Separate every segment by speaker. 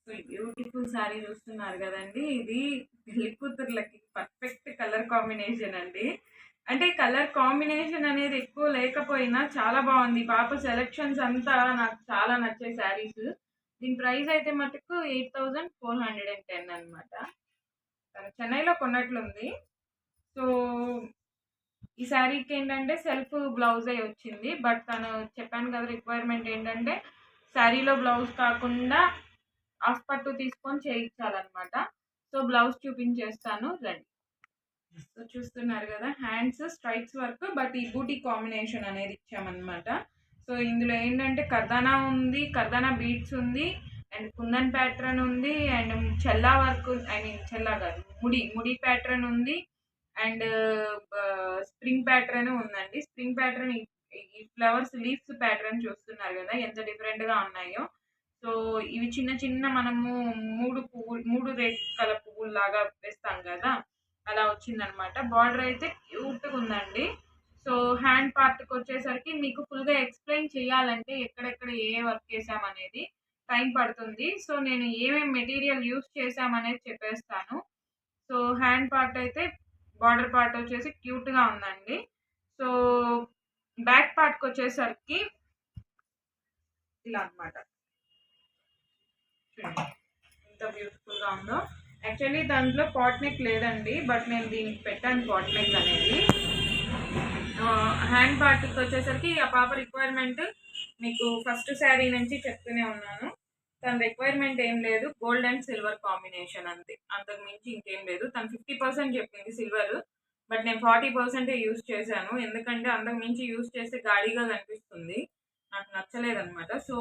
Speaker 1: Beautiful sari చూస్తున్నారు కదండి. ఇది పెళ్లి కూతుర్లకి పర్ఫెక్ట్ కలర్ కాంబినేషన్ అండి. అంటే కలర్ కాంబినేషన్ అనేది ఎక్కువ లేకపోయినా చాలా బాగుంది. పాప సెలెక్షన్స్ అంతా నాకు చాలా నచ్చే శారీస్. దీని ప్రైస్ అయితే మటుకు 8410 అనమాట. తను చెన్నైలో కొన్నట్లుంది. సో ఈ శారీకి ఏంటంటే సెల్ఫ్ బ్లౌజే వచ్చింది. బట్ తను చెప్పాను కదా, రిక్వైర్మెంట్ ఏంటంటే శారీలో బ్లౌజ్ కాకుండా హాఫ్ పట్టు తీసుకొని చేయించాలన్నమాట. సో బ్లౌజ్ చూపించేస్తాను రండి. సో చూస్తున్నారు కదా, హ్యాండ్స్ స్ట్రైప్స్ వర్క్, బట్ ఈ బూటీ కాంబినేషన్ అనేది ఇచ్చామన్నమాట. సో ఇందులో ఏంటంటే కర్దానా ఉంది, కర్దానా బీడ్స్ ఉంది, అండ్ కుందన్ ప్యాటర్న్ ఉంది, అండ్ చెల్లా వర్క్, ఐ మీన్ చెల్లా కాదు, ముడి ప్యాటర్న్ ఉంది, అండ్ స్ప్రింగ్ ప్యాటర్న్ ఉందండి. స్ప్రింగ్ ప్యాటర్న్ ఈ ఫ్లవర్స్ లీవ్స్ ప్యాటర్న్ చూస్తున్నారు కదా ఎంత డిఫరెంట్గా ఉన్నాయో. సో ఇవి చిన్న చిన్న మనము మూడు రేఖల పువ్వులు లాగా వేస్తాం కదా, అలా వచ్చిందనమాట. బార్డర్ అయితే క్యూట్గా ఉందండి. సో హ్యాండ్ పార్ట్కి వచ్చేసరికి మీకు ఫుల్గా ఎక్స్ప్లెయిన్ చేయాలంటే ఎక్కడెక్కడ ఏ వర్క్ చేసామనేది టైం పడుతుంది. సో నేను ఏమేమి మెటీరియల్ యూస్ చేసామనేది చెప్పేస్తాను. సో హ్యాండ్ పార్ట్ అయితే బార్డర్ పార్ట్ వచ్చేసి క్యూట్గా ఉందండి. సో బ్యాక్ పార్ట్కి వచ్చేసరికి ఇలా అనమాట. చూడండి ఎంత బ్యూటిఫుల్గా ఉందో. యాక్చువల్లీ దాంట్లో పాట్ నెక్ లేదండి, బట్ నేను దీనికి పెట్టాను పాట్ నెక్ అనేది. హ్యాండ్ పార్ట్కి వచ్చేసరికి ఆ పాప రిక్వైర్మెంట్ మీకు ఫస్ట్ శారీ నుంచి చెప్తూనే ఉన్నాను. తన రిక్వైర్మెంట్ ఏం లేదు, గోల్డ్ అండ్ సిల్వర్ కాంబినేషన్ అంతే, అంతకు మించి ఇంకేం లేదు. తను 50% చెప్పింది సిల్వర్, బట్ నేను 40% యూస్ చేశాను. ఎందుకంటే అంతకు మించి యూస్ చేస్తే గాడిగా కనిపిస్తుంది, నాకు నచ్చలేదన్నమాట. సో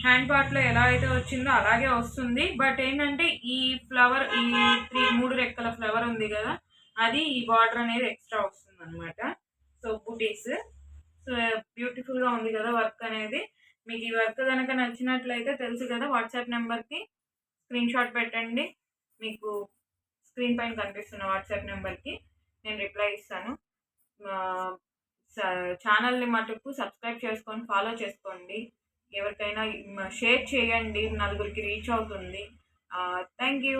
Speaker 1: హ్యాండ్ పార్ట్లో ఎలా అయితే వచ్చిందో అలాగే వస్తుంది. బట్ ఏంటంటే ఈ ఫ్లవర్, ఈ మూడు రెక్కల ఫ్లవర్ ఉంది కదా, అది ఈ బార్డర్ అనేది ఎక్స్ట్రా వస్తుంది అనమాట. సో బూటీస్. సో బ్యూటిఫుల్గా ఉంది కదా వర్క్ అనేది. మీకు ఈ వర్క్ కనుక నచ్చినట్లయితే తెలుసు కదా, వాట్సాప్ నెంబర్కి స్క్రీన్ షాట్ పెట్టండి. మీకు స్క్రీన్ పైన కనిపిస్తున్న వాట్సాప్ నెంబర్కి నేను రిప్లై ఇస్తాను. ఛానల్ని మటుకు సబ్స్క్రైబ్ చేసుకొని ఫాలో చేసుకోండి. ఎవరికైనా షేర్ చేయండి, నలుగురికి రీచ్ అవుతుంది. Thank you.